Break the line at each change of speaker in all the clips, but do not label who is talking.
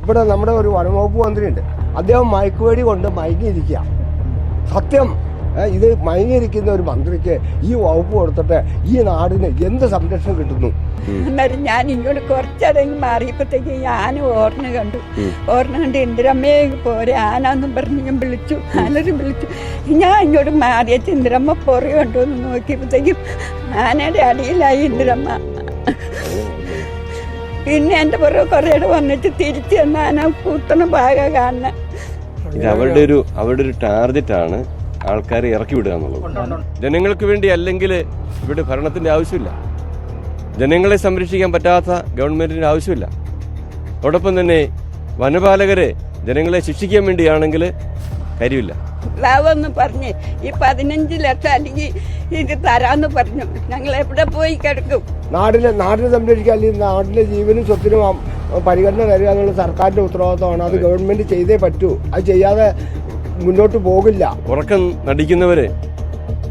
ഇവിടെ നമ്മുടെ ഒരു വനംവകുപ്പ് മന്ത്രിയുണ്ട്, അദ്ദേഹം മയക്കുവെടി കൊണ്ട് മയങ്ങിയിരിക്കുക. സത്യം, ഇത് മയങ്ങിയിരിക്കുന്ന ഒരു മന്ത്രിക്ക് ഈ വകുപ്പ് കൊടുത്തിട്ട് ഈ നാടിന് എന്ത് സംരക്ഷണം കിട്ടുന്നു?
എന്നാലും ഞാൻ ഇങ്ങോട്ട് കുറച്ചടങ്ങി മാറിയപ്പോഴത്തേക്ക് ഞാൻ ഓർണ കണ്ടു ഇന്ദിരമ്മയെ പോരെ ആനാന്നും പറഞ്ഞ് ഞാൻ വിളിച്ചു. ആനരും വിളിച്ചു. ഞാൻ ഇങ്ങോട്ട് മാറിയച്ച് ഇന്ദിരമ്മ പുറകെ കണ്ടു എന്ന് നോക്കിയപ്പോഴത്തേക്കും ആനയുടെ അടിയിലായി ഇന്ദിരമ്മ. പിന്നെ എൻ്റെ പുറകെ കുറേയുടെ വന്നിട്ട് തിരിച്ചു വന്ന ആന കുത്തണ ഭാഗം കാണുന്നത്.
ഇത് അവരുടെ ഒരു ടാർഗറ്റാണ് ആൾക്കാരെ ഇറക്കി വിടുക എന്നുള്ളത്. ജനങ്ങൾക്ക് വേണ്ടി അല്ലെങ്കിൽ ഇവിടെ ഭരണത്തിന്റെ ആവശ്യമില്ല, ജനങ്ങളെ സംരക്ഷിക്കാൻ പറ്റാത്ത ഗവൺമെന്റിന്റെ ആവശ്യമില്ല. അതോടൊപ്പം തന്നെ വനപാലകരെ ജനങ്ങളെ ശിക്ഷിക്കാൻ വേണ്ടിയാണെങ്കിൽ കാര്യമില്ല.
ലാവെന്ന് പറഞ്ഞ് ഈ 15 ലക്ഷം അല്ലെങ്കിൽ ഇത് തരാന്ന് പറഞ്ഞു. ഞങ്ങൾ എവിടെ പോയി കിടക്കും?
നാടിനെ സംരക്ഷിക്കാൻ, അല്ലെങ്കിൽ നാട്ടിലെ ജീവനും സ്വത്തിനും പരിഗണന തരിക എന്നുള്ള സർക്കാരിന്റെ ഉത്തരവാദിത്തമാണ്. അത് ഗവൺമെന്റ് ചെയ്തേ പറ്റൂ. അത് ചെയ്യാതെ മുന്നോട്ട് പോകില്ല.
ഉറക്കം നടിക്കുന്നവരെ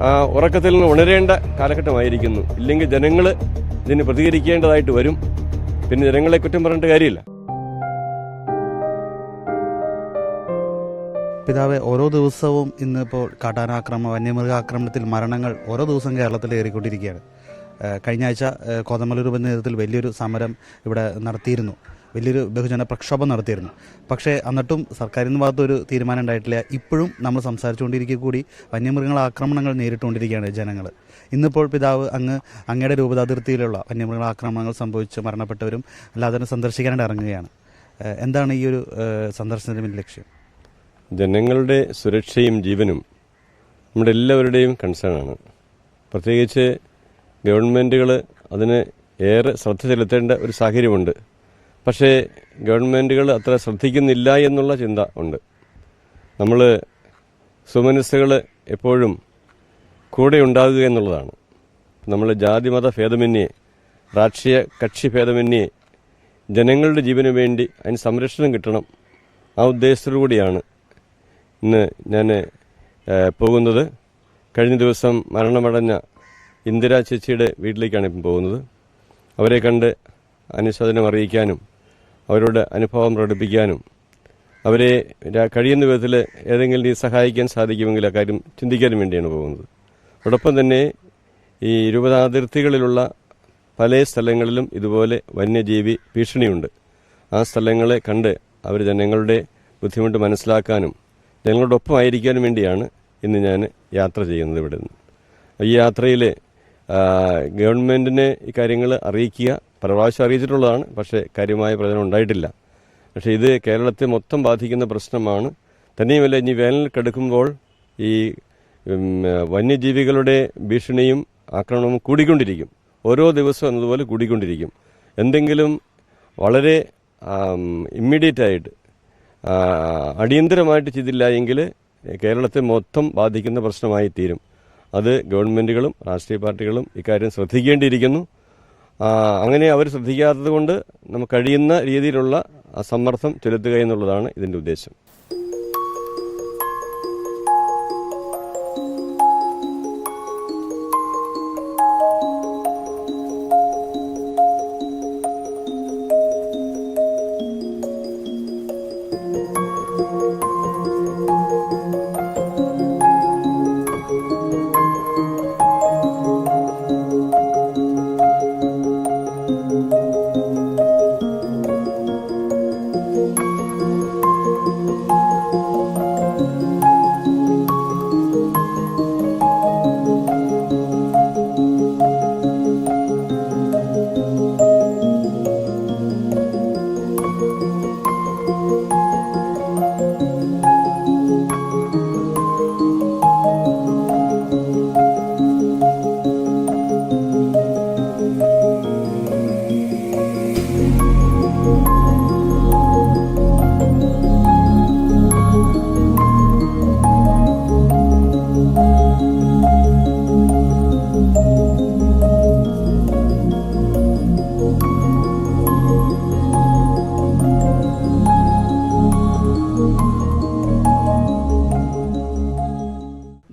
ആ ഉറക്കത്തിൽ നിന്ന് ഉണരേണ്ട കാലഘട്ടമായിരിക്കുന്നു. ഇല്ലെങ്കിൽ ജനങ്ങൾ ഇതിന് പ്രതികരിക്കേണ്ടതായിട്ട് വരും. പിന്നെ ജനങ്ങളെ കുറ്റം പറഞ്ഞിട്ട് കാര്യമില്ല.
പിതാവെ, ഓരോ ദിവസവും ഇന്നിപ്പോൾ കാട്ടാനാക്രമണം, വന്യമൃഗാക്രമണത്തിൽ മരണങ്ങൾ ഓരോ ദിവസം കേരളത്തിൽ ഏറിക്കൊണ്ടിരിക്കുകയാണ്. കഴിഞ്ഞ ആഴ്ച കോതമംഗലൂർ നേതൃത്വത്തിൽ വലിയൊരു സമരം ഇവിടെ നടത്തിയിരുന്നു, വലിയൊരു ബഹുജന പ്രക്ഷോഭം നടത്തിയിരുന്നു. പക്ഷേ എന്നിട്ടും സർക്കാരിൻ്റെ ഭാഗത്തൊരു തീരുമാനം ഉണ്ടായിട്ടില്ല. ഇപ്പോഴും നമ്മൾ സംസാരിച്ചുകൊണ്ടിരിക്കുക കൂടി വന്യമൃഗങ്ങൾ ആക്രമണങ്ങൾ നേരിട്ടുകൊണ്ടിരിക്കുകയാണ് ജനങ്ങൾ. ഇന്നിപ്പോൾ പിതാവ് അങ്ങയുടെ രൂപതാതിർത്തിയിലുള്ള വന്യമൃഗ ആക്രമണങ്ങൾ സംഭവിച്ച് മരണപ്പെട്ടവരും അല്ലാതെ സന്ദർശിക്കാനായിട്ട് ഇറങ്ങുകയാണ്. എന്താണ് ഈ ഒരു സന്ദർശനത്തിന്റെ ലക്ഷ്യം?
ജനങ്ങളുടെ സുരക്ഷയും ജീവനും നമ്മുടെ എല്ലാവരുടെയും കൺസേണാണ്. പ്രത്യേകിച്ച് ഗവൺമെൻറ്റുകൾ അതിന് ഏറെ ശ്രദ്ധ ചെലുത്തേണ്ട ഒരു സാഹചര്യമുണ്ട്. പക്ഷേ ഗവൺമെൻറ്റുകൾ അത്ര ശ്രദ്ധിക്കുന്നില്ല എന്നുള്ള ചിന്ത ഉണ്ട്. നമ്മൾ സുമനസ്സുകൾ എപ്പോഴും കൂടെ ഉണ്ടാകുക എന്നുള്ളതാണ്. നമ്മൾ ജാതിമത ഭേദമന്യേ, രാഷ്ട്രീയ കക്ഷി ഭേദമന്യേ ജനങ്ങളുടെ ജീവന് വേണ്ടി അതിന് സംരക്ഷണം കിട്ടണം. ആ ഉദ്ദേശത്തോടുകൂടിയാണ് ഇന്ന് ഞാൻ പോകുന്നത്. കഴിഞ്ഞ ദിവസം മരണമടഞ്ഞ ഇന്ദിര ചേച്ചിയുടെ വീട്ടിലേക്കാണ് ഇപ്പം പോകുന്നത്. അവരെ കണ്ട് അനുശോചനം അറിയിക്കാനും അവരോട് അനുഭവം പ്രകടിപ്പിക്കാനും അവരെ കഴിയുന്ന വിധത്തിൽ ഏതെങ്കിലും രീതി സഹായിക്കാൻ സാധിക്കുമെങ്കിൽ ആ കാര്യം ചിന്തിക്കാനും വേണ്ടിയാണ് പോകുന്നത്. അതോടൊപ്പം തന്നെ ഈ രൂപതാതിർത്തികളിലുള്ള പല സ്ഥലങ്ങളിലും ഇതുപോലെ വന്യജീവി ഭീഷണിയുണ്ട്. ആ സ്ഥലങ്ങളെ കണ്ട് അവർ ജനങ്ങളുടെ ബുദ്ധിമുട്ട് മനസ്സിലാക്കാനും ജനങ്ങളോടൊപ്പം ആയിരിക്കാനും വേണ്ടിയാണ് ഇന്ന് ഞാൻ യാത്ര ചെയ്യുന്നത് ഇവിടെ നിന്ന്. ഈ യാത്രയിൽ ഗവൺമെൻറ്റിനെ ഈ കാര്യങ്ങൾ അറിയിക്കുക, പല പ്രാവശ്യം അറിയിച്ചിട്ടുള്ളതാണ്, പക്ഷേ കാര്യമായ പ്രയോജനം ഉണ്ടായിട്ടില്ല. പക്ഷേ ഇത് കേരളത്തെ മൊത്തം ബാധിക്കുന്ന പ്രശ്നമാണ്. തന്നെയുമല്ല, ഇനി വേനൽ കടുക്കുമ്പോൾ ഈ വന്യജീവികളുടെ ഭീഷണിയും ആക്രമണവും കൂടിക്കൊണ്ടിരിക്കും. ഓരോ ദിവസവും എന്നതുപോലെ കൂടിക്കൊണ്ടിരിക്കും. എന്തെങ്കിലും വളരെ ഇമ്മീഡിയറ്റായിട്ട് അടിയന്തരമായിട്ട് ചെയ്തില്ല എങ്കിൽ കേരളത്തെ മൊത്തം ബാധിക്കുന്ന പ്രശ്നമായി തീരും. അത് ഗവൺമെൻറ്റുകളും രാഷ്ട്രീയ പാർട്ടികളും ഇക്കാര്യം ശ്രദ്ധിക്കേണ്ടിയിരിക്കുന്നു. അങ്ങനെ അവർ ശ്രദ്ധിക്കാത്തത് കൊണ്ട് നമുക്ക് കഴിയുന്ന രീതിയിലുള്ള സമ്മർദ്ദം ചെലുത്തുക എന്നുള്ളതാണ് ഇതിൻ്റെ ഉദ്ദേശം.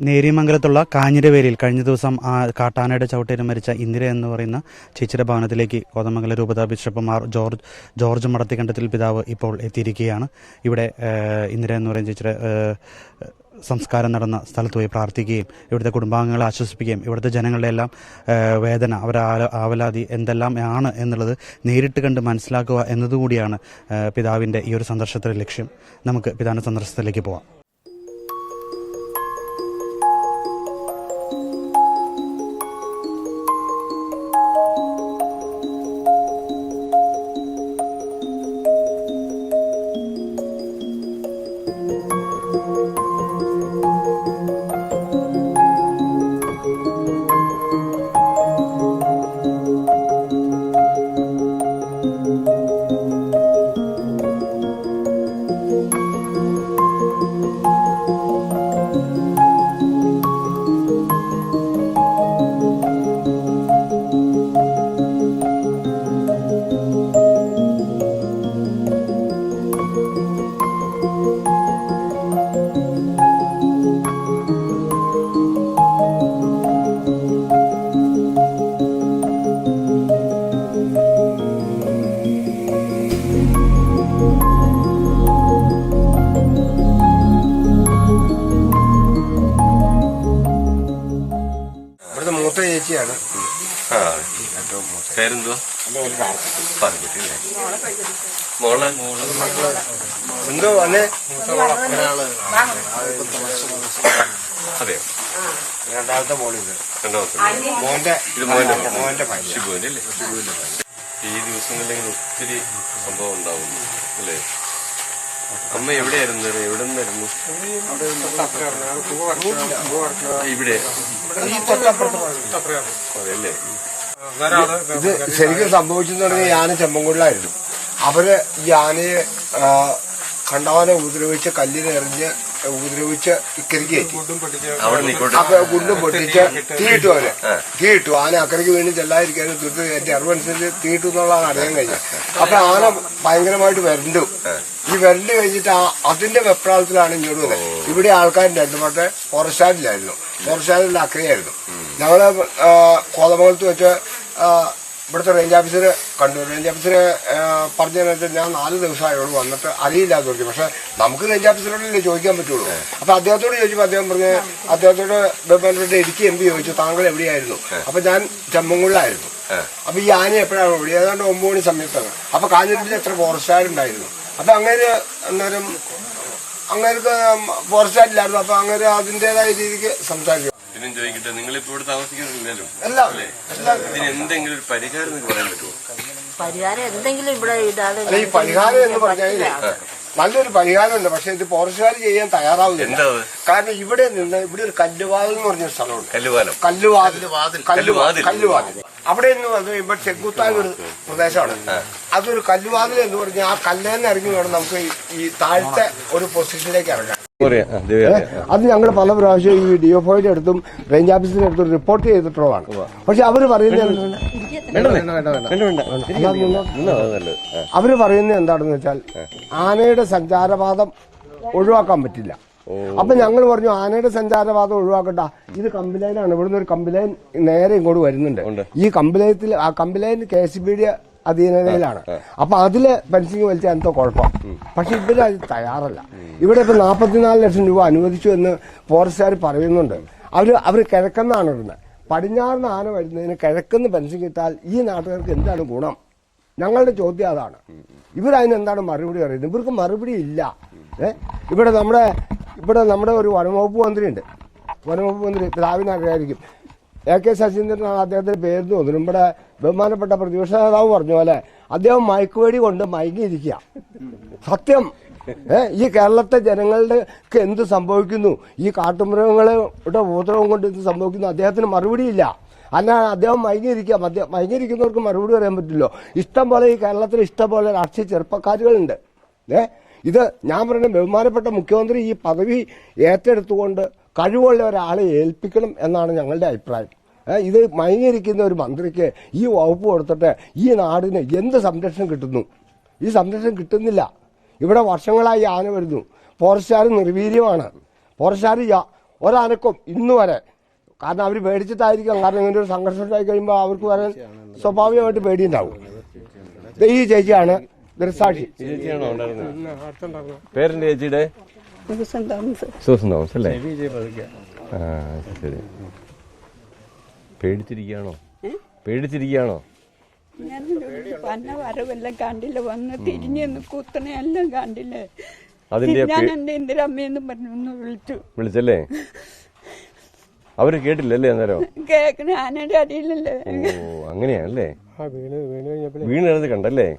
നേര്യമംഗലത്തുള്ള കാഞ്ഞിരവേലിയിൽ കഴിഞ്ഞ ദിവസം കാട്ടാനയുടെ ചവിട്ടേറ്റ് മരിച്ച ഇന്ദിര എന്ന് പറയുന്ന ചേച്ചിയുടെ ഭവനത്തിലേക്ക് കോതമംഗലം രൂപതാ ബിഷപ്പ് മാർ ജോർജ് മടത്തിക്കണ്ടത്തിൽ പിതാവ് ഇപ്പോൾ എത്തിയിരിക്കുകയാണ്. ഇവിടെ ഇന്ദിര എന്ന് പറയുന്ന ചേച്ചിയുടെ സംസ്കാരം നടന്ന സ്ഥലത്ത് പോയി പ്രാർത്ഥിക്കുകയും ഇവിടുത്തെ കുടുംബാംഗങ്ങളെ ആശ്വസിപ്പിക്കുകയും ഇവിടുത്തെ ജനങ്ങളുടെ എല്ലാം വേദന അവരുടെ ആവലാതി എന്തെല്ലാം ആണ് എന്നുള്ളത് നേരിട്ട് കണ്ട് മനസ്സിലാക്കുക എന്നതുകൂടിയാണ് പിതാവിൻ്റെ ഈ ഒരു സന്ദർശനത്തിൻ്റെ ലക്ഷ്യം. നമുക്ക് പിതാവിൻ്റെ സന്ദർശനത്തിലേക്ക് പോവാം.
മൂത്ത ചേച്ചിയാണ്.
പേരെന്തുവാ? മോളെ
എന്തോ വന്നേ?
അതെയോ?
രണ്ടാമത്തെ മോളിത്.
രണ്ടാമത്തെ ഇത്
മോന്റെ
ഷിബുവിന്റെ അല്ലേ? ഈ ദിവസങ്ങളിൽ ഒത്തിരി സംഭവം ഉണ്ടാവുന്നു അല്ലേ? അമ്മ എവിടെയായിരുന്നു? എവിടെ നിന്നായിരുന്നു? ഇവിടെ അതെല്ലേ?
ഇത് ശരിക്കും സംഭവിച്ചെന്ന് പറഞ്ഞാൽ ഞാൻ ചെമ്മൻകുടിലായിരുന്നു. അവര് ഈ ആനയെ കണ്ടവാനെ ഉപദ്രവിച്ച് കല്ലിനെറിഞ്ഞ് ഉപദ്രവിച്ച് ഇക്കരയ്ക്ക് കയറ്റി. അപ്പൊ കുണ്ടും പൊട്ടിച്ച് തീയിട്ടു. അവര് തീയിട്ടു. ആന അക്കരയ്ക്ക് വീണ്ടും ചെല്ലാതിരിക്കാനും തുരുത്ത് കയറ്റി അറിവനുസരിച്ച് തീയിട്ടു എന്നുള്ളതാണ് അറിയാൻ കഴിഞ്ഞത്. അപ്പൊ ആന ഭയങ്കരമായിട്ട് വരണ്ടു. ഈ വരണ്ട് കഴിഞ്ഞിട്ട് അതിന്റെ വെപ്രാളത്തിലാണ് ഇങ്ങോട്ട് വന്നത്. ഇവിടെ ആൾക്കാരുണ്ടായിരുന്നു. പക്ഷേ ഫോറസ്റ്റാരിലായിരുന്നു. ഫോറസ്റ്റാരിൽ അക്കരയായിരുന്നു. ഞങ്ങള് കോതമംഗലത്ത് വെച്ച് ഇവിടുത്തെ റേഞ്ച് ഓഫീസറെ കണ്ടു. റേഞ്ച് ഓഫീസറെ പറഞ്ഞതെന്ന് വെച്ചാൽ ഞാൻ 4 ദിവസമായോട് വന്നിട്ട് അറിയില്ലാന്ന് പറഞ്ഞു. പക്ഷെ നമുക്ക് റേഞ്ച് ഓഫീസറോടല്ലേ ചോദിക്കാൻ പറ്റുള്ളൂ. അപ്പൊ അദ്ദേഹത്തോട് ചോദിച്ചപ്പോൾ അദ്ദേഹം പറഞ്ഞ് അദ്ദേഹത്തോട് ബഹുമാനപ്പെട്ട ഇടുക്കി MP ചോദിച്ചു താങ്കൾ എവിടെയായിരുന്നു? അപ്പൊ ഞാൻ ചെമ്മൻകുടിലായിരുന്നു. അപ്പൊ ഈ ആന എപ്പോഴാണ് ഓടി? ഏതാണ്ട് 9 മണി സമയത്താണ്. അപ്പൊ കാഞ്ഞിരത്തിൽ എത്ര ഫോറസ്റ്റുകാരുണ്ടായിരുന്നു. അപ്പൊ അന്നേരം അങ്ങേർക്ക് ഫോറസ്റ്റുകാരില്ലായിരുന്നു. അപ്പൊ അങ്ങനെ അതിന്റേതായ രീതിക്ക് സംസാരിക്കും.
ചോദിക്കട്ടെ, നിങ്ങളിപ്പോ ഇവിടെ താമസിക്കുന്നില്ലല്ലോ, ഇതിന് എന്തെങ്കിലും ഒരു പരിഹാരം പറയാൻ പറ്റുമോ?
പരിഹാരം എന്തെങ്കിലും ഇവിടെ
അല്ല, ഈ പരിഹാരം എന്ന് പറഞ്ഞാൽ നല്ലൊരു പരിഹാരമുണ്ട്. പക്ഷെ ഇത് ഫോറസ്റ്റുകാർ ചെയ്യാൻ തയ്യാറാവുന്നില്ല. കാരണം ഇവിടെ ഒരു കല്ലുവാതിൽ എന്ന് പറഞ്ഞൊരു സ്ഥലമുണ്ട്. കല്ലുവാതിൽ അവിടെ നിന്ന് വന്ന് ഇവിടെ ചെക്കുത്താൻ ഒരു പ്രദേശമാണ്. അതൊരു കല്ലുവാതിൽ എന്ന് പറഞ്ഞാൽ ആ കല്ലേന്ന് ഇറങ്ങി വേണം നമുക്ക് ഈ താഴത്തെ ഒരു പൊസിഷനിലേക്ക് ഇറങ്ങാൻ. അത് ഞങ്ങൾ പല പ്രാവശ്യം ഈ DFOയുടെ അടുത്തും റേഞ്ച് ഓഫീസിന്റെ അടുത്തും റിപ്പോർട്ട് ചെയ്തിട്ടുള്ളതാണ്. പക്ഷെ അവര് പറയുന്നത് എന്താണെന്ന് വെച്ചാൽ ആനയുടെ സഞ്ചാരപാതം ഒഴിവാക്കാൻ പറ്റില്ല. അപ്പൊ ഞങ്ങൾ പറഞ്ഞു ആനയുടെ സഞ്ചാരപാതം ഒഴിവാക്കണ്ട, ഇത് കമ്പിലൈനാണ്. ഇവിടുന്ന് ഒരു കമ്പിലൈൻ നേരെ ഇങ്ങോട്ട് വരുന്നുണ്ട്. ഈ കമ്പിലൈൻ KCBയുടെ അധീനതയിലാണ്. അപ്പൊ അതില് ഫെൻസിങ് വലിച്ചാൽ എന്തോ കുഴപ്പം. പക്ഷെ ഇവര് അത് തയ്യാറല്ല. ഇവിടെ ഇപ്പൊ 44 ലക്ഷം രൂപ അനുവദിച്ചു എന്ന് ഫോറസ്റ്റുകാർ പറയുന്നുണ്ട്. അവര് കിഴക്കെന്നാണ് ഇടുന്നത്. പടിഞ്ഞാറിന് ആന വരുന്നതിന് കിഴക്കെന്ന് ഫെൻസിങ് ഇട്ടാൽ ഈ നാട്ടുകാർക്ക് എന്താണ് ഗുണം? ഞങ്ങളുടെ ചോദ്യം അതാണ്. ഇവരതിനെന്താണ് മറുപടി പറയുന്നത്? ഇവർക്ക് മറുപടി ഇല്ല. ഇവിടെ നമ്മുടെ ഒരു വനംവകുപ്പ് മന്ത്രിയുണ്ട്. വനംവകുപ്പ് മന്ത്രി പിതാവിനെ അറിയായിരിക്കും. AK ശശീന്ദ്രനാണ് അദ്ദേഹത്തിന്റെ പേര് തോന്നുന്നു. നമ്മുടെ ബഹുമാനപ്പെട്ട പ്രതിപക്ഷ നേതാവ് പറഞ്ഞ പോലെ അദ്ദേഹം മയക്കുവെടി കൊണ്ട് മയങ്ങിയിരിക്കുക. സത്യം. ഈ കേരളത്തെ ജനങ്ങളുടെ എന്ത് സംഭവിക്കുന്നു, ഈ കാട്ടുമൃഗങ്ങളുടെ ഉപദ്രവം കൊണ്ട് എന്ത് സംഭവിക്കുന്നു, അദ്ദേഹത്തിന് മറുപടിയില്ല. അല്ല, അദ്ദേഹം മയങ്ങിയിരിക്കുക. മയങ്ങിയിരിക്കുന്നവർക്ക് മറുപടി പറയാൻ പറ്റില്ലോ. ഇഷ്ടം പോലെ ഈ കേരളത്തിൽ ഇഷ്ടം പോലെ രാഷ്ട്രീയ ചെറുപ്പക്കാരുകളുണ്ട്. ഇത് ഞാൻ പറയുന്ന ബഹുമാനപ്പെട്ട മുഖ്യമന്ത്രി ഈ പദവി ഏറ്റെടുത്തുകൊണ്ട് കഴിവുള്ള ഒരാളെ ഏൽപ്പിക്കണം എന്നാണ് ഞങ്ങളുടെ അഭിപ്രായം. ഇത് മയങ്ങിയിരിക്കുന്ന ഒരു മന്ത്രിക്ക് ഈ വകുപ്പ് കൊടുത്തിട്ട് ഈ നാടിന് എന്ത് സംരക്ഷണം കിട്ടുന്നു? ഈ സംരക്ഷണം കിട്ടുന്നില്ല. ഇവിടെ വർഷങ്ങളായി ആന വരുന്നു. ഫോറസ്റ്റുകാർ നിർവീര്യമാണ്. ഫോറസ്റ്റുകാർ ഒരനക്കും ഇന്ന് വരെ. കാരണം അവർ പേടിച്ചിട്ടായിരിക്കാം. കാരണം ഇങ്ങനെ ഒരു സംഘർഷം ഉണ്ടായി കഴിയുമ്പോൾ അവർക്ക് വരാൻ സ്വാഭാവികമായിട്ട് പേടിയുണ്ടാവും. ഈ ചേച്ചിയാണ് ദൃസാക്ഷി.
ചേച്ചിയാണോ ഉണ്ടായിരുന്നത്? പേരെന്റെ ചേച്ചിയുടെ സൂസൻ തോമസ് അല്ലേ? ശരി. പേടിച്ചിരിക്കുകയാണോ?
ഞാൻ പന്ന വരവെല്ലാം കണ്ടില്ല, വന്ന് തിരിഞ്ഞെന്ന് കുത്തനെ എല്ലാം കണ്ടില്ലേ. ഞാൻ എന്റെ ഇന്ദിരമ്മയെന്ന് പറഞ്ഞു ഒന്ന്
വിളിച്ചല്ലേ? അവര് കേട്ടില്ലല്ലേ? അന്നേരം
കേക്കണ ആനയുടെ അടിയിലല്ലേ.
ഓ അങ്ങനെയാണല്ലേ? വീണ് കണ്ടല്ലേ?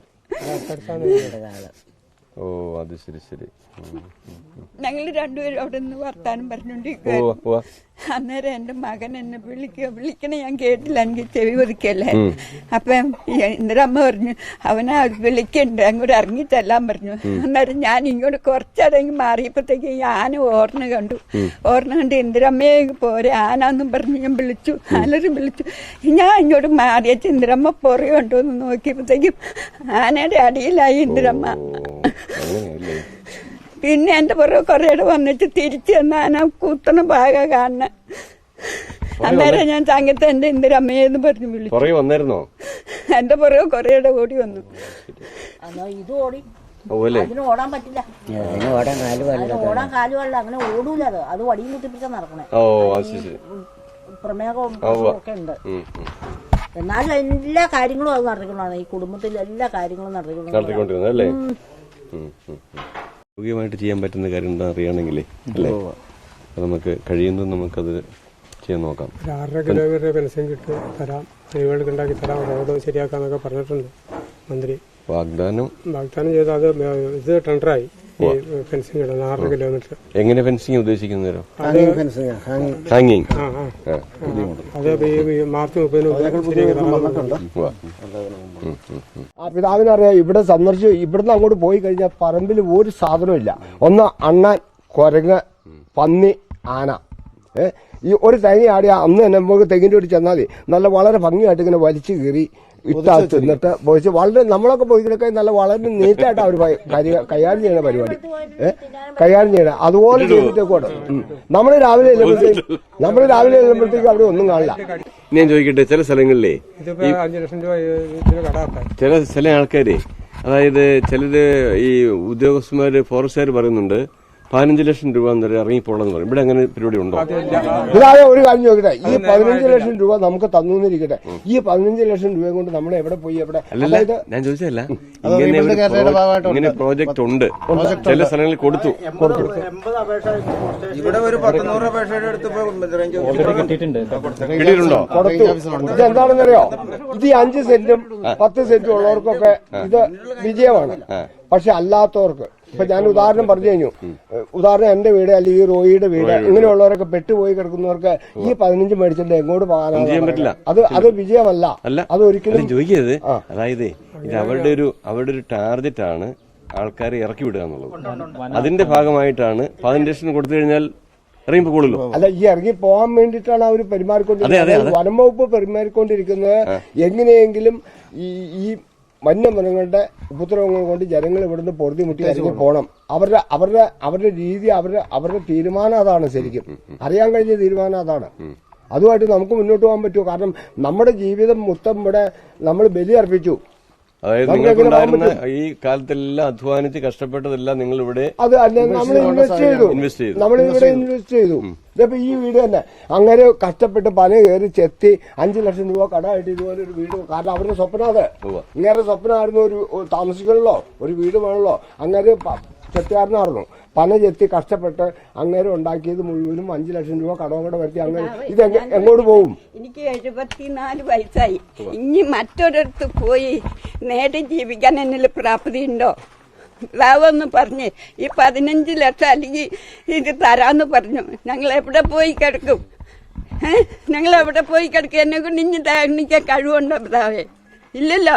ഓ അത് ശരി ശരി.
ഞങ്ങൾ രണ്ടുപേരും അവിടെ നിന്ന് വർത്താനം പറഞ്ഞോണ്ടിരിക്കുക. അന്നേരം എന്റെ മകൻ എന്നെ വിളിക്കണേ ഞാൻ കേട്ടില്ല, എനിക്ക് ചെവി ഒതുക്കല്ലേ. അപ്പം ഇന്ദിരമ്മ പറഞ്ഞു അവനെ വിളിക്കണ്ട്, അങ്ങോട്ട് ഇറങ്ങി ചെല്ലാൻ പറഞ്ഞു. അന്നേരം ഞാൻ ഇങ്ങോട്ട് കുറച്ചടങ്ങി മാറിയപ്പോഴത്തേക്ക് ഈ ആന ഓർന്ന് കണ്ടു. ഇന്ദിരമ്മയെ പോരെ ആനാന്നും പറഞ്ഞ് ഞാൻ വിളിച്ചു. ആനരും വിളിച്ചു. ഞാൻ ഇങ്ങോട്ട് മാറിയച്ച് ഇന്ദിരമ്മ പുറയുണ്ടോ എന്ന് നോക്കിയപ്പോഴത്തേക്കും ആനയുടെ അടിയിലായി ഇന്ദിരമ്മ. പിന്നെ എന്റെ പുറകെ കുറേ വന്നിട്ട് തിരിച്ചു വന്നാ കുത്തണ ഭാഗം കാണുന്ന. അന്നേരം ഞാൻ ചങ്ങത്തെ എന്റെ ഇന്ദിരമ്മയെന്ന് പറഞ്ഞു വിളിച്ചു.
വന്നായിരുന്നോ?
എന്റെ പുറകെ കുറേ ഓടി വന്നു.
ഇത് ഓടി അതിന് ഓടാൻ പറ്റില്ല, ഓടാൻ കാലുവല്ല, അങ്ങനെ ഓടൂല. അത് വടിയും കുത്തിപ്പിടിച്ചാ നടക്കണേ. പ്രമേഹവും ഒക്കെ ഉണ്ട്. എന്നാലും എല്ലാ കാര്യങ്ങളും അത് നടത്തിക്കൊണ്ടാണ്. ഈ കുടുംബത്തിൽ എല്ലാ കാര്യങ്ങളും നടത്തിക്കൊണ്ടിരുന്നത്.
യോഗ്യമായിട്ട് ചെയ്യാൻ പറ്റുന്ന കാര്യം എന്താ അറിയണമെങ്കിലേ അല്ലേ, നമുക്ക് കഴിയുന്നത് നമുക്കത് ചെയ്യാൻ നോക്കാം.
6.5 കിലോമീറ്റർ പെൻഷൻ തരാം, ഹൈവേഡ് ഉണ്ടാക്കി തരാം, റോഡ് ശരിയാക്കാന്നൊക്കെ പറഞ്ഞിട്ടുണ്ട് മന്ത്രി.
വാഗ്ദാനം
ചെയ്ത് അത് ഇത് ടെൻഡറായി. Fencing 6.5 kilometre.
എങ്ങനെ ഫെൻസിങ് ഉദ്ദേശിക്കുന്നേരോ?
ഹാങ്ങിങ്. അത് മാർച്ച് 30
പിതാവിനറിയാം. ഇവിടെ സന്ദർശിച്ചു. ഇവിടുന്ന് അങ്ങോട്ട് പോയി കഴിഞ്ഞാൽ പറമ്പിൽ ഒരു സാധനവും ഇല്ല. ഒന്ന് അണ്ണാൻ, കുരങ്ങ്, പന്നി, ആന. ഈ ഒരു തേങ്ങ ആടിയ അന്ന് തന്നെ നമുക്ക് തെങ്ങിൻ്റെ ഒരു ചെന്നാൽ മതി, നല്ല വളരെ ഭംഗിയായിട്ട് ഇങ്ങനെ വലിച്ചു കീറി ഇട്ടാ തിന്നിട്ട് പോയിച്ച് വളരെ നമ്മളൊക്കെ പോയി കിടക്കാൻ നല്ല വളരെ നീറ്റായിട്ട് അവർ കൈകാര്യം ചെയ്യണ പരിപാടി കൈകാര്യം ചെയ്യണ അതുപോലെ ചെയ്തിട്ടേക്കോട്ടെ. നമ്മൾ രാവിലെ ചെല്ലുമ്പോഴത്തേക്കും അവിടെ ഒന്നും കാണില്ല.
ഞാൻ ചോദിക്കട്ടെ, ചില സ്ഥലങ്ങളിലേ ചില ആൾക്കാരെ, അതായത് ചിലര് ഈ ഉദ്യോഗസ്ഥന്മാര് ഫോറസ്റ്റുകാർ പറയുന്നുണ്ട് 15 ലക്ഷം രൂപ ഇറങ്ങിപ്പോണെന്ന് പറയും. ഇവിടെ അങ്ങനെ പരിപാടി ഉണ്ടോ?
ഇതായ ഒരു കാര്യം ചോദിക്കട്ടെ, ഈ 15 ലക്ഷം രൂപ നമുക്ക് തന്നിരിക്കട്ടെ, ഈ 15 ലക്ഷം രൂപ കൊണ്ട് നമ്മൾ എവിടെ പോയി എവിടെ?
അതായത് ഞാൻ ചോദിച്ചല്ല, ഇങ്ങനെ പ്രോജക്റ്റ് ഉണ്ട്, ചില സ്ഥലങ്ങളിൽ കൊടുത്തു.
ഇവിടെ ഒരു 100 അപേക്ഷയുടെ
കിട്ടിയിട്ടുണ്ടോ?
കൊടുത്തു. ഇതെന്താണെന്നറിയോ, ഇത് 5 സെന്റും 10 സെന്റും ഉള്ളവർക്കൊക്കെ ഇത് വിജയമാണ്. പക്ഷെ അല്ലാത്തവർക്ക്, ഇപ്പൊ ഞാൻ ഉദാഹരണം പറഞ്ഞു കഴിഞ്ഞു. ഉദാഹരണം എന്റെ വീട് അല്ലെങ്കിൽ ഈ റോയിയുടെ വീട്, ഇങ്ങനെയുള്ളവരൊക്കെ പെട്ടുപോയി കിടക്കുന്നവർക്ക് ഈ 15 മേടിച്ചിട്ട് എങ്ങോട്ട് പോകാനാണ്? അത് വിജയമല്ല. അത് ഒരിക്കലും
ചോദിക്കരുത്. അതായത് ഇത് അവരുടെ ഒരു ടാർഗറ്റ് ആണ്, ആൾക്കാരെ ഇറക്കി വിടുക എന്നുള്ളത്. അതിന്റെ ഭാഗമായിട്ടാണ് 15 ലക്ഷം കൊടുത്തു കഴിഞ്ഞാൽ ഇറങ്ങി പോകണല്ലോ.
അല്ല, ഈ ഇറങ്ങി പോകാൻ വേണ്ടിയിട്ടാണ് അവർ പെരുമാറിക്കൊണ്ടിരിക്കുന്നത്. വനം വകുപ്പ് പെരുമാറിക്കൊണ്ടിരിക്കുന്നത് എങ്ങനെയെങ്കിലും ഈ വന്യമൃഗങ്ങളുടെ ഉപദ്രവങ്ങൾ കൊണ്ട് ജനങ്ങൾ ഇവിടുന്ന് പൊറുതിമുട്ടി ഇറങ്ങി പോകണം. അവരുടെ രീതി, അവരുടെ തീരുമാനം അതാണ്. ശരിക്കും അറിയാൻ കഴിഞ്ഞ തീരുമാനം അതാണ്. അതുമായിട്ട് നമുക്ക് മുന്നോട്ട് പോകാൻ പറ്റുമോ? കാരണം നമ്മുടെ ജീവിതം മൊത്തം ഇവിടെ നമ്മൾ ബലിയർപ്പിച്ചു.
അതായത് നിങ്ങൾക്കുണ്ടായിരുന്ന ഈ കാലത്തെല്ലാം അധ്വാനിച്ച് കഷ്ടപ്പെട്ടതെല്ലാം നിങ്ങൾ ഇവിടെ
നമ്മൾ ഇൻവെസ്റ്റ് ചെയ്തു. ഇതിപ്പോ ഈ വീട് തന്നെ അങ്ങനെ കഷ്ടപ്പെട്ട് പല കയറി ചെത്തി 5 ലക്ഷം രൂപ കടമായിട്ട് ഇതുപോലെ ഒരു വീട്. കാരണം അവരുടെ സ്വപ്നം അത്, ഇങ്ങനെ സ്വപ്നമായിരുന്നു. ഒരു താമസിക്കണല്ലോ, ഒരു വീട് വേണല്ലോ. അങ്ങനെ ചെത്തുകാരനായിരുന്നു. പന ചെത്തി കഷ്ടപ്പെട്ട് അങ്ങേരെ ഉണ്ടാക്കിയത് മുഴുവനും 5 ലക്ഷം രൂപ കടവും കൂടെ വരുത്തി. അങ്ങനെ ഇത് എങ്ങോട്ട് പോകും?
എനിക്ക് 74 വയസ്സായി. ഇനി മറ്റൊരിടത്ത് പോയി നേടി ജീവിക്കാൻ എന്നിൽ പ്രാപ്തി ഉണ്ടോ? ന്ന് പറഞ്ഞ് ഈ 15 ലക്ഷം അല്ലെങ്കിൽ ഇത് തരാന്ന് പറഞ്ഞു. ഞങ്ങൾ എവിടെ പോയി കിടക്കും? എന്നെ കൊണ്ട് ഇനി തേണിക്കാൻ കഴിവുണ്ടോ പിതാവേ? ഇല്ലല്ലോ.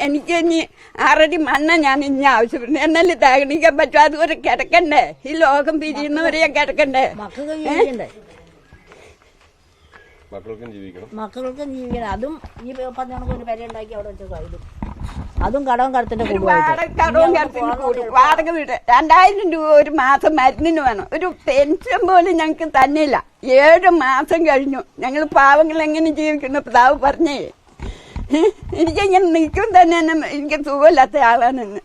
എനിക്ക് ഇനി 6 അടി മണ്ണ ഞാൻ ഇനി ആവശ്യപ്പെടുന്നു. എന്നാലും തേണിക്കാൻ പറ്റും. അതുവരെ കിടക്കണ്ടേ? ഈ ലോകം പിരിയുന്നവരെ കിടക്കണ്ടേ?
മക്കൾക്കും ജീവിക്കണം.
അതും ഈ പറഞ്ഞ ഒരു പേരുണ്ടാക്കി അവിടെ വെച്ച അതും കടവും കടത്തിന്റെ
ഒരു
കൂടുമായിട്ട്
കടവും കടത്തിന് കൂടും. വാടക വീട് 2000 രൂപ ഒരു മാസം മരുന്നിന് വേണം. ഒരു പെൻഷൻ പോലും ഞങ്ങൾക്ക് തന്നില്ല. 7 മാസം കഴിഞ്ഞു. ഞങ്ങൾ പാവങ്ങൾ എങ്ങനെ ജീവിക്കുന്ന പിതാവ് പറഞ്ഞേ. എനിക്കിങ്ങനെ നിൽക്കും തന്നെ എനിക്ക് സുഖമില്ലാത്ത ആളാണെന്ന്.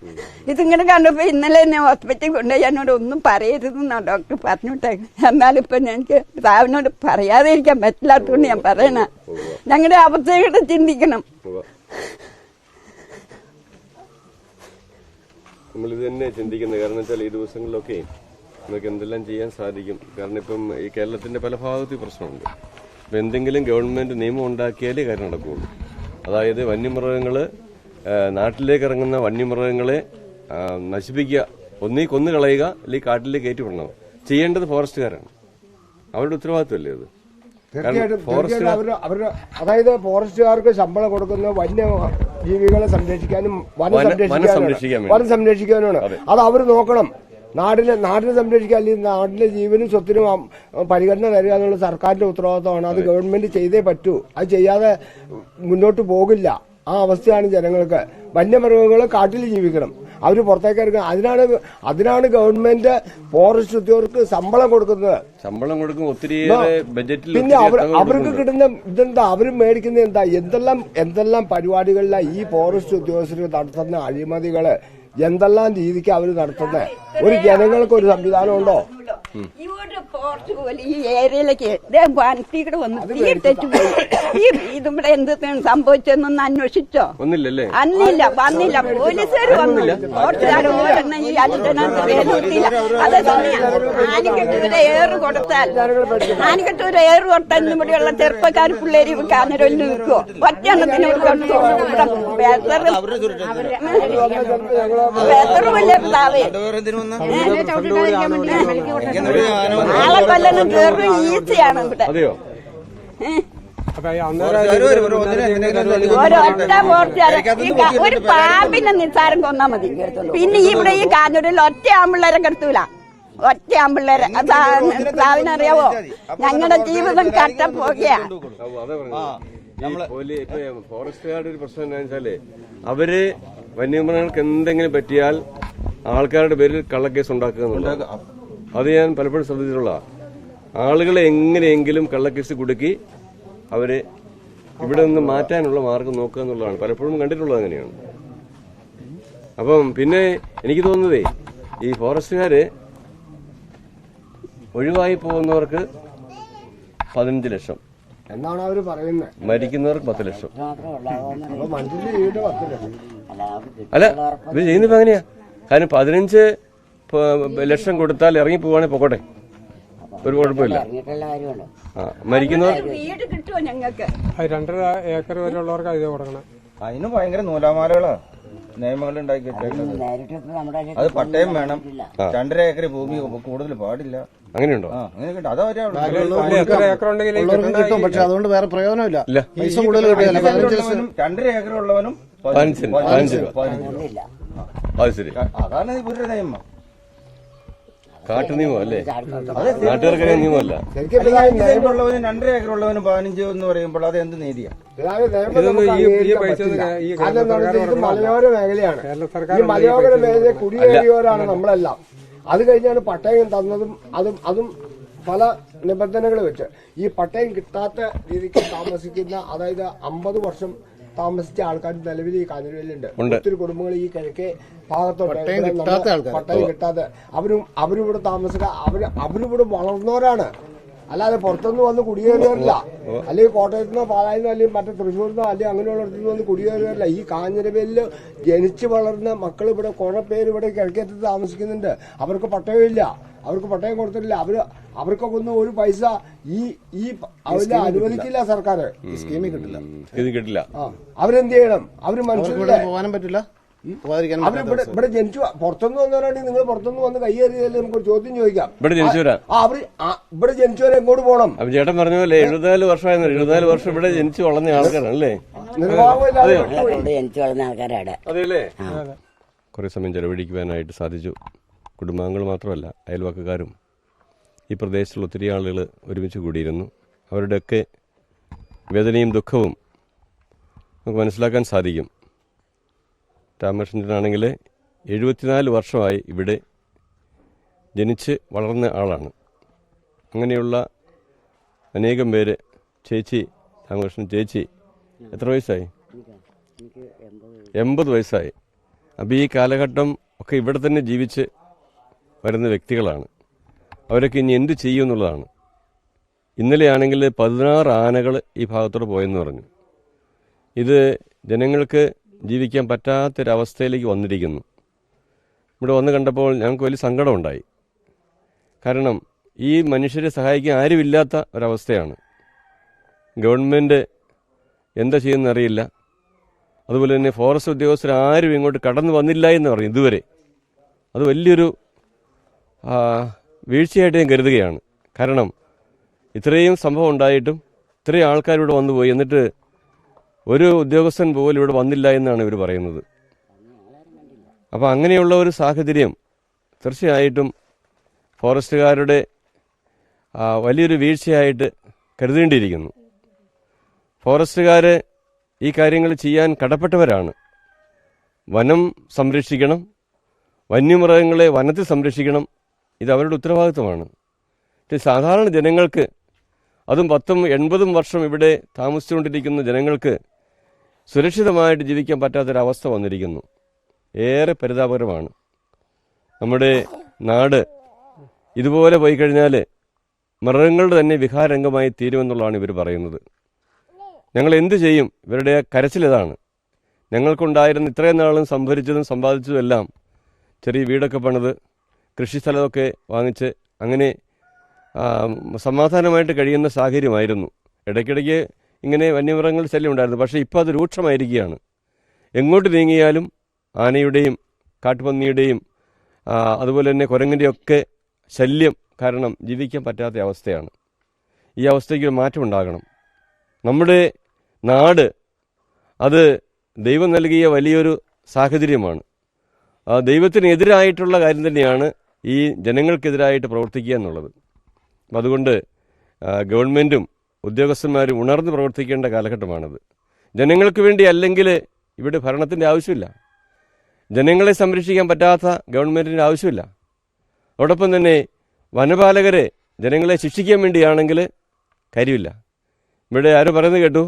ഇതിങ്ങനെ കണ്ടപ്പോ ഇന്നലെ എന്നെ ഹോസ്പിറ്റലിൽ കൊണ്ടുപോയി എന്നോട് ഒന്നും പറയരുതെന്നാണ് ഡോക്ടർ പറഞ്ഞിട്ടേക്ക്. എന്നാലിപ്പൊ എനിക്ക് പിതാവിനോട് പറയാതെ ഇരിക്കാൻ പറ്റില്ലാത്തതുകൊണ്ട് ഞാൻ പറയണ. ഞങ്ങളുടെ അവസ്ഥയോടെ ചിന്തിക്കണം.
നമ്മളിത് തന്നെ ചിന്തിക്കുന്നത്. കാരണം വെച്ചാൽ ഈ ദിവസങ്ങളിലൊക്കെ നമുക്ക് എന്തെല്ലാം ചെയ്യാൻ സാധിക്കും. കാരണം ഇപ്പം ഈ കേരളത്തിന്റെ പല ഭാഗത്തും പ്രശ്നമുണ്ട്. അപ്പം എന്തെങ്കിലും ഗവൺമെന്റ് നിയമം ഉണ്ടാക്കിയാലേ കാര്യം നടക്കുകയുള്ളൂ. അതായത് വന്യമൃഗങ്ങള് നാട്ടിലേക്ക് ഇറങ്ങുന്ന വന്യമൃഗങ്ങളെ നശിപ്പിക്കുക, ഒന്നീ കൊന്നു കളയുക, അല്ലെങ്കിൽ കാട്ടിലേക്ക് കയറ്റിവിടണം. ചെയ്യേണ്ടത് ഫോറസ്റ്റുകാരാണ്. അവരുടെ ഉത്തരവാദിത്വമല്ലേ അത്?
അവരുടെ അതായത് ഫോറസ്റ്റുകാർക്ക് ശമ്പളം കൊടുക്കുന്ന വന്യജീവികളെ സംരക്ഷിക്കാനും വനം സംരക്ഷിക്കാനുമാണ്. അത് അവർ നോക്കണം. നാടിനെ സംരക്ഷിക്കുക, അല്ലെങ്കിൽ നാട്ടിലെ ജീവനും സ്വത്തിനും പരിഗണന തരിക എന്നുള്ള സർക്കാരിന്റെ ഉത്തരവാദിത്തമാണ്. അത് ഗവൺമെന്റ് ചെയ്തേ പറ്റൂ. അത് ചെയ്യാതെ മുന്നോട്ട് പോകില്ല. ആ അവസ്ഥയാണ് ജനങ്ങൾക്ക്. വന്യമൃഗങ്ങൾ കാട്ടിൽ ജീവിക്കണം, അവർ പുറത്തേക്ക് ഇറങ്ങുക. അതിനാണ് ഗവൺമെന്റ് ഫോറസ്റ്റ് ഉദ്യോഗർക്ക് ശമ്പളം കൊടുക്കുന്നത്.
ശമ്പളം കൊടുക്കും ഒത്തിരി ബജറ്റിൽ.
പിന്നെ അവർക്ക് കിട്ടുന്ന ഇതെന്താ, അവര് മേടിക്കുന്ന എന്താ? എന്തെല്ലാം പരിപാടികളിലാണ് ഈ ഫോറസ്റ്റ് ഉദ്യോഗസ്ഥർ നടത്തുന്ന അഴിമതികള് എന്തെല്ലാം രീതിക്ക് അവർ നടത്തുന്നത്? ഒരു ജനങ്ങൾക്ക് ഒരു സംവിധാനം ഉണ്ടോ?
ഈ ഏരിയയിലേക്ക് വനത്തികൂടെ വന്ന് തീർത്തേച്ചു പോയി. ഇതിവിടെ എന്ത് സംഭവിച്ചെന്നൊന്ന് അന്വേഷിച്ചോ? അന്നില്ല, വന്നില്ല. പോലീസുകാർ വന്നില്ല. ഫോറസ്റ്റുകാർ ഓരോന്നും ഈ അഞ്ചനത്ത് വേലൂത്തില്ല. അതേസമയം ആനിക്കെട്ടൂരെ ഏറ് കൊടുത്താൽ ഇവിടെയുള്ള ചെറുപ്പക്കാർ പിള്ളേര് കാഞ്ഞിരയിൽ നിൽക്കുവോ? ഒറ്റെണ്ണത്തിന് കൊടുക്കോ? വെതറുമില്ല പിതാവേ. ആളെ കൊല്ലണം കയറും ഈസിയാണ് ഇവിടെ. ഒരൊറ്റ ഫോറസ്റ്റുകാരൻ ഒരു പാമ്പിനെ നിസ്സാരം കൊന്നാ മതി. പിന്നെ ഇവിടെ ഈ കാഞ്ഞൂരിൽ ഒറ്റ ആമ്പിള്ളേരെ കെടുത്തൂല. ഒറ്റ ആമ്പിള്ളേരെ സാവിനറിയാവോ? ഞങ്ങളുടെ ജീവിതം കട്ടപ്പോകയാ.
ഫോറസ്റ്റുകാരുടെ ഒരു പ്രശ്നം എന്താ വെച്ചാല് അവര് വന്യമൃഗങ്ങൾക്ക് എന്തെങ്കിലും പറ്റിയാൽ ആൾക്കാരുടെ പേരിൽ കള്ളക്കേസ് ഉണ്ടാക്കുക എന്നുള്ളത്. അത് ഞാൻ പലപ്പോഴും ശ്രദ്ധിച്ചിട്ടുള്ള. ആളുകളെ എങ്ങനെയെങ്കിലും കള്ളക്കേസ് കുടുക്കി അവരെ ഇവിടെ നിന്ന് മാറ്റാനുള്ള മാർഗം നോക്കുക എന്നുള്ളതാണ് പലപ്പോഴും കണ്ടിട്ടുള്ളത്. അങ്ങനെയാണ്. അപ്പം പിന്നെ എനിക്ക് തോന്നുന്നതേ, ഈ ഫോറസ്റ്റുകാര് ഒഴിവായി പോകുന്നവർക്ക് 15 ലക്ഷം
എന്നാണ് അവര് പറയുന്നത്.
മരിക്കുന്നവർക്ക് 10 ലക്ഷം. അല്ല, ഇത് ചെയ്യുന്നിപ്പോ അങ്ങനെയാ. കാരണം 15 ലക്ഷം കൊടുത്താൽ ഇറങ്ങി പോവാണെങ്കിൽ പോകട്ടെ, ഒരു കുഴപ്പമില്ല. മരിക്കുന്നവർ
വീട് കിട്ടുമോ ഞങ്ങൾക്ക്?
2.5 ഏക്കർ വരെ ഉള്ളവർക്ക് ഇത് കൊടുക്കണം.
അതിന് ഭയങ്കര നൂലാമാലകളാ നിയമങ്ങൾ ഉണ്ടാക്കി അത് പട്ടയം വേണം. 2.5 ഏക്കർ ഭൂമി കൂടുതൽ പാടില്ല.
അങ്ങനെയുണ്ടോ?
അങ്ങനെയൊക്കെ അത്
ഏക്കർ ഉണ്ടെങ്കിൽ
കിട്ടും. പക്ഷെ അതുകൊണ്ട് വേറെ പ്രയോജനമില്ല. പൈസ കൂടുതൽ
2.5 ഏക്കർ ഉള്ളവനും
15 രൂപ. അത് ശരി.
അതാണ് ഇവരുടെ നിയമം.
കാട്ടു നിയമം അല്ലേ? നാട്ടുകാർക്കറിയാൻ നിയമമല്ല.
ഉള്ളവനും 2.5 ഏക്കർ ഉള്ളവനും 15 എന്ന് പറയുമ്പോൾ അത് എന്ത് നീതിയാണ്?
മലയോര മേഖലയാണ്. ഈ മലയോര മേഖലയെ കുടിയേറിയവരാണ് നമ്മളെല്ലാം. അത് കഴിഞ്ഞാണ് പട്ടയം തന്നതും. അതും പല നിബന്ധനകൾ വെച്ച് ഈ പട്ടയം കിട്ടാത്ത രീതിക്ക് താമസിക്കുന്ന, അതായത് 50 വർഷം താമസിച്ച ആൾക്കാർ നിലവിൽ ഈ കാഞ്ഞിരയിലുണ്ട്. ഒത്തിരി കുടുംബങ്ങൾ ഈ കിഴക്കേ ഭാഗത്തോട്ട് പട്ടയം കിട്ടാതെ അവരിവിടെ താമസിക്കുക. അവരിവിടെ വളർന്നവരാണ്, അല്ലാതെ പുറത്തുനിന്ന് വന്ന് കുടിയേറിയവരില്ല. അല്ലെങ്കിൽ കോട്ടയത്തുനിന്നോ പാലായിന്നോ അല്ലെങ്കിൽ മറ്റേ തൃശ്ശൂരിന്നോ അല്ലെങ്കിൽ അങ്ങനെയുള്ളടത്തുനിന്ന് വന്ന് കുടിയേറിയവരില്ല. ഈ കാഞ്ഞിരവേലില് ജനിച്ചു വളർന്ന മക്കൾ ഇവിടെ കുറെ പേര് ഇവിടെ കിഴക്കേറ്റത്ത് താമസിക്കുന്നുണ്ട്. അവർക്ക് പട്ടയമില്ല, അവർക്ക് പട്ടയം കൊടുത്തിട്ടില്ല. അവർക്കൊക്കെ ഒന്നും ഒരു പൈസ ഈ അവരെ അനുവദിക്കില്ല സർക്കാർ.
സ്കീമിൽ കിട്ടില്ല.
അവരെന്ത് ചെയ്യണം? അവര് മനുഷ്യരുടെ
പോകാനും പറ്റില്ല.
ഇവിടെ ജനിച്ചു പുറത്തുനിന്ന് വന്നവരാണെങ്കിൽ നിങ്ങൾ പുറത്തുനിന്ന് വന്ന് കൈയേറിയതല്ലേ നമുക്ക് ചോദ്യം ചോദിക്കാം. ഇവിടെ ജനിച്ചവരെ എങ്ങോട്ട് പോകണം?
ചേട്ടൻ പറഞ്ഞ പോലെ 74 വർഷമായിരുന്നു. 74 വർഷം ഇവിടെ ജനിച്ചു വളർന്ന ആൾക്കാരാണല്ലേ?
ജനിച്ചു വളർന്ന ആൾക്കാരാണ്.
അതെല്ലേ? കുറെ സമയം ചെലവഴിക്കുവാനായിട്ട് സാധിച്ചു. കുടുംബാംഗങ്ങൾ മാത്രമല്ല, അയൽവക്കക്കാരും ഈ പ്രദേശത്തുള്ള ഒത്തിരി ആളുകൾ ഒരുമിച്ച് കൂടിയിരുന്നു. അവരുടെയൊക്കെ വേദനയും ദുഃഖവും നമുക്ക് മനസ്സിലാക്കാൻ സാധിക്കും. രാമകൃഷ്ണനാണെങ്കിൽ 74 വർഷമായി ഇവിടെ ജനിച്ച് വളർന്ന ആളാണ്. അങ്ങനെയുള്ള അനേകം പേര് ചേച്ചി രാമകൃഷ്ണൻ ചേച്ചി എത്ര വയസ്സായി? 80 വയസ്സായി. അപ്പോൾ ഈ കാലഘട്ടം ഒക്കെ ഇവിടെ തന്നെ ജീവിച്ച് വരുന്ന വ്യക്തികളാണ്. അവരൊക്കെ ഇനി എന്ത് ചെയ്യും എന്നുള്ളതാണ്. ഇന്നലെയാണെങ്കിൽ 16 ആനകൾ ഈ ഭാഗത്തോടെ പോയെന്ന് പറഞ്ഞു. ഇത് ജനങ്ങൾക്ക് ജീവിക്കാൻ പറ്റാത്തൊരവസ്ഥയിലേക്ക് വന്നിരിക്കുന്നു. ഇവിടെ വന്ന് കണ്ടപ്പോൾ ഞങ്ങൾക്ക് വലിയ സങ്കടമുണ്ടായി. കാരണം ഈ മനുഷ്യരെ സഹായിക്കാൻ ആരുമില്ലാത്ത ഒരവസ്ഥയാണ്. ഗവൺമെൻറ് എന്താ ചെയ്യുന്നറിയില്ല. അതുപോലെ തന്നെ ഫോറസ്റ്റ് ഉദ്യോഗസ്ഥർ ആരും ഇങ്ങോട്ട് കടന്നു വന്നില്ല എന്ന് പറയും ഇതുവരെ. അത് വലിയൊരു വീഴ്ചയായിട്ട് ഞാൻ കരുതുകയാണ്. കാരണം ഇത്രയും സംഭവം ഉണ്ടായിട്ടും ഇത്രയും ആൾക്കാരിവിടെ വന്നുപോയി, എന്നിട്ട് ഒരു ഉദ്യോഗസ്ഥൻ പോലും ഇവിടെ വന്നില്ല എന്നാണ് ഇവർ പറയുന്നത്. അപ്പോൾ അങ്ങനെയുള്ള ഒരു സാഹചര്യം തീർച്ചയായിട്ടും ഫോറസ്റ്റുകാരുടെ വലിയൊരു വീഴ്ചയായിട്ട് കരുതേണ്ടിയിരിക്കുന്നു. ഫോറസ്റ്റുകാർ ഈ കാര്യങ്ങൾ ചെയ്യാൻ കടപ്പെട്ടവരാണ്. വനം സംരക്ഷിക്കണം, വന്യമൃഗങ്ങളെ വനത്തിൽ സംരക്ഷിക്കണം, ഇത് അവരുടെ ഉത്തരവാദിത്വമാണ്. സാധാരണ ജനങ്ങൾക്ക്, അതും 10-80 വർഷം ഇവിടെ താമസിച്ചുകൊണ്ടിരിക്കുന്ന ജനങ്ങൾക്ക് സുരക്ഷിതമായിട്ട് ജീവിക്കാൻ പറ്റാത്തൊരവസ്ഥ വന്നിരിക്കുന്നു. ഏറെ പരിതാപകരമാണ്. നമ്മുടെ നാട് ഇതുപോലെ പോയി കഴിഞ്ഞാൽ മൃഗങ്ങളുടെ തന്നെ വിഹാരംഗമായി തീരുമെന്നുള്ളതാണ് ഇവർ പറയുന്നത്. ഞങ്ങൾ എന്ത് ചെയ്യും? ഇവരുടെ കരച്ചിലിതാണ്. ഞങ്ങൾക്കുണ്ടായിരുന്ന ഇത്രയും നാളും സംഭരിച്ചതും സമ്പാദിച്ചതും എല്ലാം ചെറിയ വീടൊക്കെ പണിത് കൃഷിസ്ഥലമൊക്കെ വാങ്ങിച്ച് അങ്ങനെ സമാധാനമായിട്ട് കഴിയുന്ന സാഹചര്യമായിരുന്നു. ഇടയ്ക്കിടയ്ക്ക് ഇങ്ങനെ വന്യമൃഗങ്ങളുടെ ശല്യം ഉണ്ടായിരുന്നു. പക്ഷേ ഇപ്പോൾ അത് രൂക്ഷമായിരിക്കുകയാണ്. എങ്ങോട്ട് നീങ്ങിയാലും ആനയുടെയും കാട്ടുപന്നിയുടെയും അതുപോലെ തന്നെ കുരങ്ങിൻ്റെയൊക്കെ ശല്യം കാരണം ജീവിക്കാൻ പറ്റാത്ത അവസ്ഥയാണ്. ഈ അവസ്ഥയ്ക്ക് ഒരു മാറ്റമുണ്ടാകണം. നമ്മുടെ നാട് അത് ദൈവം നൽകിയ വലിയൊരു സാഹചര്യമാണ്. ദൈവത്തിനെതിരായിട്ടുള്ള കാര്യം തന്നെയാണ് ഈ ജനങ്ങൾക്കെതിരായിട്ട് പ്രവർത്തിക്കുക എന്നുള്ളത്. അതുകൊണ്ട് ഗവൺമെൻറ്റും ഉദ്യോഗസ്ഥന്മാരും ഉണർന്ന് പ്രവർത്തിക്കേണ്ട കാലഘട്ടമാണത്. ജനങ്ങൾക്ക് വേണ്ടി അല്ലെങ്കിൽ ഇവിടെ ഭരണത്തിൻ്റെ ആവശ്യമില്ല. ജനങ്ങളെ സംരക്ഷിക്കാൻ പറ്റാത്ത ഗവൺമെൻറ്റിൻ്റെ ആവശ്യമില്ല. അതോടൊപ്പം തന്നെ വനപാലകരെ ജനങ്ങളെ ശിക്ഷിക്കാൻ വേണ്ടിയാണെങ്കിൽ കാര്യമില്ല. ഇവിടെ ആരും പറയുന്നത് കേട്ടു,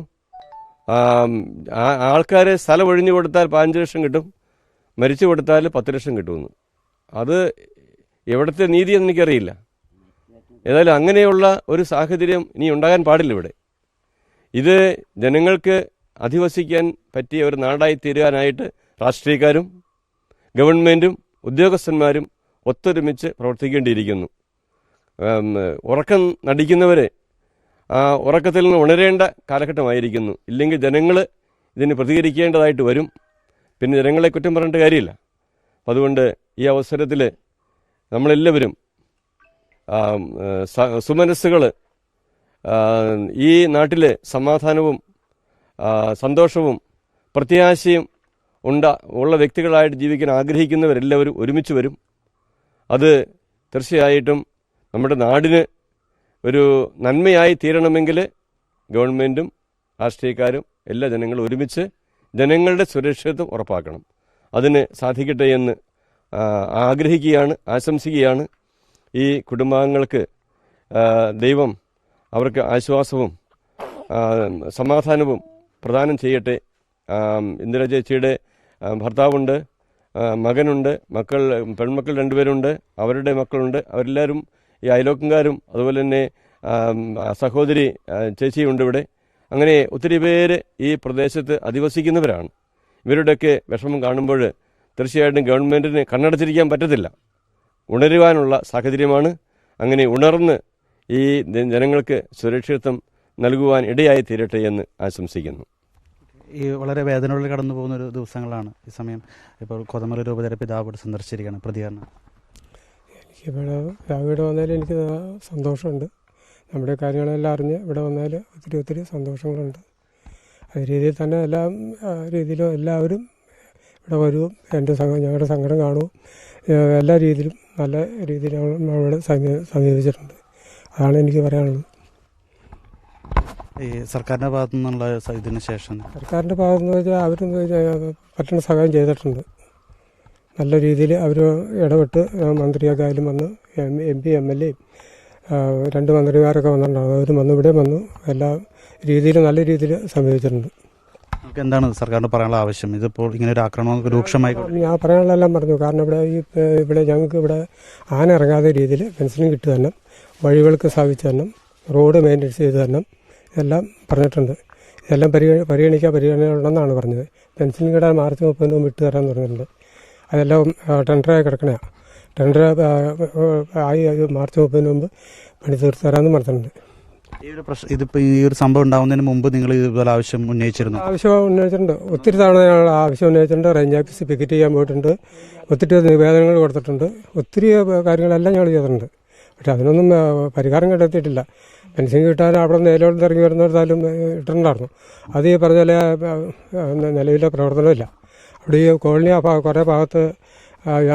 ആൾക്കാർ സ്ഥലം ഒഴിഞ്ഞു കൊടുത്താൽ 15 ലക്ഷം കിട്ടും, മരിച്ചു കൊടുത്താൽ 10 ലക്ഷം കിട്ടുമെന്ന്. അത് എവിടുത്തെ നീതിയെന്ന് എനിക്കറിയില്ല. ഏതായാലും അങ്ങനെയുള്ള ഒരു സാഹചര്യം ഇനി ഉണ്ടാകാൻ പാടില്ല ഇവിടെ. ഇത് ജനങ്ങൾക്ക് അധിവസിക്കാൻ പറ്റിയ ഒരു നാടായി തീരാനായിട്ട് രാഷ്ട്രീയക്കാരും ഗവൺമെൻറ്റും ഉദ്യോഗസ്ഥന്മാരും ഒത്തൊരുമിച്ച് പ്രവർത്തിക്കേണ്ടിയിരിക്കുന്നു. ഉറക്കം നടിക്കുന്നവരെ ഉറക്കത്തിൽ നിന്ന് ഉണരേണ്ട കാലഘട്ടമായിരിക്കുന്നു. ഇല്ലെങ്കിൽ ജനങ്ങൾ ഇതിന് പ്രതികരിക്കേണ്ടതായിട്ട് വരും. പിന്നെ ജനങ്ങളെ കുറ്റം പറഞ്ഞിട്ട് കാര്യമില്ല. അതുകൊണ്ട് ഈ അവസരത്തിൽ നമ്മളെല്ലാവരും സുമനസ്സുകൾ ഈ നാട്ടിൽ സമാധാനവും സന്തോഷവും പ്രത്യാശയും ഉള്ള വ്യക്തികളായിട്ട് ജീവിക്കാൻ ആഗ്രഹിക്കുന്നവരെല്ലാവരും ഒരുമിച്ച് വരും. അത് തീർച്ചയായിട്ടും നമ്മുടെ നാടിന് ഒരു നന്മയായി തീരണമെങ്കിൽ ഗവൺമെൻറ്റും രാഷ്ട്രീയക്കാരും എല്ലാ ജനങ്ങളും ഒരുമിച്ച് ജനങ്ങളുടെ സുരക്ഷിതത്വം ഉറപ്പാക്കണം. അതിന് സാധിക്കട്ടെ എന്ന് ആഗ്രഹിക്കുകയാണ്, ആശംസിക്കുകയാണ്. ഈ കുടുംബാംഗങ്ങൾക്ക് ദൈവം അവർക്ക് ആശ്വാസവും സമാധാനവും പ്രദാനം ചെയ്യട്ടെ. ഇന്ദിര ചേച്ചിയുടെ ഭർത്താവുണ്ട്, മകനുണ്ട്, പെൺമക്കൾ 2 പേരുണ്ട്, അവരുടെ മക്കളുണ്ട്. അവരെല്ലാവരും ഈ അയലോക്കംകാരും അതുപോലെ തന്നെ സഹോദരി ചേച്ചിയുണ്ട് ഇവിടെ. അങ്ങനെ ഒത്തിരി പേര് ഈ പ്രദേശത്ത് അധിവസിക്കുന്നവരാണ്. ഇവരുടെയൊക്കെ വിഷമം കാണുമ്പോൾ തീർച്ചയായിട്ടും ഗവൺമെൻറ്റിന് കണ്ണടച്ചിരിക്കാൻ പറ്റത്തില്ല. ഉണരുവാനുള്ള സാഹചര്യമാണ്. അങ്ങനെ ഉണർന്ന് ഈ ജനങ്ങൾക്ക് സുരക്ഷിതത്വം നൽകുവാൻ ഇടയായി തീരട്ടെ എന്ന് ആശംസിക്കുന്നു.
ഈ വളരെ വേദനകളിൽ കടന്നു പോകുന്ന ഒരു ദിവസങ്ങളാണ് ഈ സമയം. ഇപ്പോൾ കോതമംഗലം രൂപതയുടെ പിതാവ് സന്ദർശിച്ചിരിക്കുകയാണ്. പ്രതികരണം.
എനിക്കിവിടെ ഇവിടെ വന്നാൽ എനിക്ക് സന്തോഷമുണ്ട്. നമ്മുടെ കാര്യങ്ങളെല്ലാം അറിഞ്ഞ് ഇവിടെ വന്നാൽ ഒത്തിരി സന്തോഷങ്ങളുണ്ട്. അതേ രീതിയിൽ തന്നെ എല്ലാ രീതിയിലും എല്ലാവരും ഇവിടെ വരുവും ഞങ്ങളുടെ സങ്കടം കാണും. എല്ലാ രീതിയിലും നല്ല രീതിയിൽ നമ്മളിവിടെ സമീപിച്ചിട്ടുണ്ട്. അതാണ് എനിക്ക് പറയാനുള്ളത്.
ഈ സർക്കാരിൻ്റെ ഭാഗത്തു നിന്നുള്ള ഇതിന് ശേഷം
സർക്കാരിൻ്റെ ഭാഗത്തെന്ന് വെച്ചാൽ അവരെന്ന് വെച്ചാൽ പറ്റുന്ന സഹായം ചെയ്തിട്ടുണ്ട്. നല്ല രീതിയിൽ അവർ ഇടപെട്ട് മന്ത്രിയൊക്കെ ആയാലും വന്ന് MP MLA 2 മന്ത്രിമാരൊക്കെ വന്നിട്ടുണ്ടാകും. അവർ വന്ന് ഇവിടെ വന്നു എല്ലാ രീതിയിലും നല്ല രീതിയിൽ സമീപിച്ചിട്ടുണ്ട്.
നമുക്ക് എന്താണ് സർക്കാരിന് പറയാനുള്ള ആവശ്യം? ഇതിപ്പോൾ ഇങ്ങനെ ഒരു ആക്രമണം രൂക്ഷമായി
ഞാൻ പറയാനുള്ളതെല്ലാം പറഞ്ഞു. കാരണം ഇവിടെ ഞങ്ങൾക്ക് ഇവിടെ ആന ഇറങ്ങാത്ത രീതിയിൽ ഫെൻസിങ് ഇട്ട് തന്നെ, വഴികൾക്ക് സ്ഥാപിച്ച് തന്നെ, റോഡ് മെയിൻ്റെനൻസ് ചെയ്ത് തന്നെ ഇതെല്ലാം പറഞ്ഞിട്ടുണ്ട്. ഇതെല്ലാം പരിഗണനയുണ്ടെന്നാണ് പറഞ്ഞത്. ഫെൻസിങ് ഇടാൻ മാർച്ച് 30 മുമ്പ് ഇട്ട് തരാമെന്ന് പറഞ്ഞിട്ടുണ്ട്. അതെല്ലാം ടെൻഡറായി കിടക്കണയാണ്. ടെൻഡർ ആയി മാർച്ച് 30 മുമ്പ് പണി തീർത്ത് തരാമെന്ന് പറഞ്ഞിട്ടുണ്ട്.
ഈ ഒരു ഇതിപ്പോൾ ഈ ഒരു സംഭവം ഉണ്ടാകുന്നതിന് മുമ്പ് നിങ്ങൾ ഇതുപോലെ ആവശ്യം ഉന്നയിച്ചിരുന്നു?
ആവശ്യം ഉന്നയിച്ചിട്ടുണ്ട്. ഒത്തിരി തവണ ഞങ്ങൾ ആവശ്യം ഉന്നയിച്ചിട്ടുണ്ട്. റേഞ്ച് ഓഫീസ് പിക്കറ്റ് ചെയ്യാൻ പോയിട്ടുണ്ട്. ഒത്തിരി നിവേദനങ്ങൾ കൊടുത്തിട്ടുണ്ട്. ഒത്തിരി കാര്യങ്ങളെല്ലാം ഞങ്ങൾ ചെയ്തിട്ടുണ്ട്. പക്ഷെ അതിനൊന്നും പരിഹാരം കണ്ടെത്തിയിട്ടില്ല. ഫെൻസിങ് കിട്ടാൻ അവിടെ നിലവിൽ ഇറങ്ങി വരുന്നിടത്താലും ഇട്ടിട്ടുണ്ടായിരുന്നു. അത് ഈ പറഞ്ഞ പോലെ നിലവിലെ പ്രവർത്തനമില്ല. അവിടെ ഈ കോളനി കുറേ ഭാഗത്ത്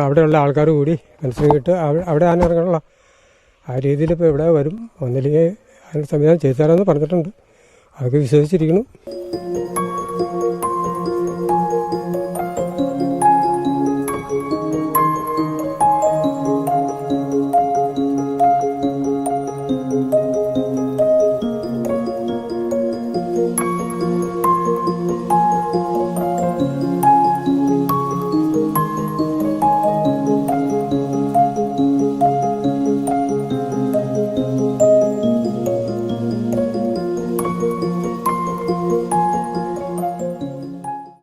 അവിടെയുള്ള ആൾക്കാർ കൂടി ഫെൻസിങ് ഇട്ട് അവിടെ ആന ഇറങ്ങാനുള്ള ആ രീതിയിൽ ഇപ്പോൾ ഇവിടെ വരും. ഒന്നില്ലെങ്കിൽ അതിന് സംവിധാനം ചെയ്തു തരാമെന്ന് പറഞ്ഞിട്ടുണ്ട്. അതൊക്കെ വിശ്വസിച്ചിരിക്കുന്നു.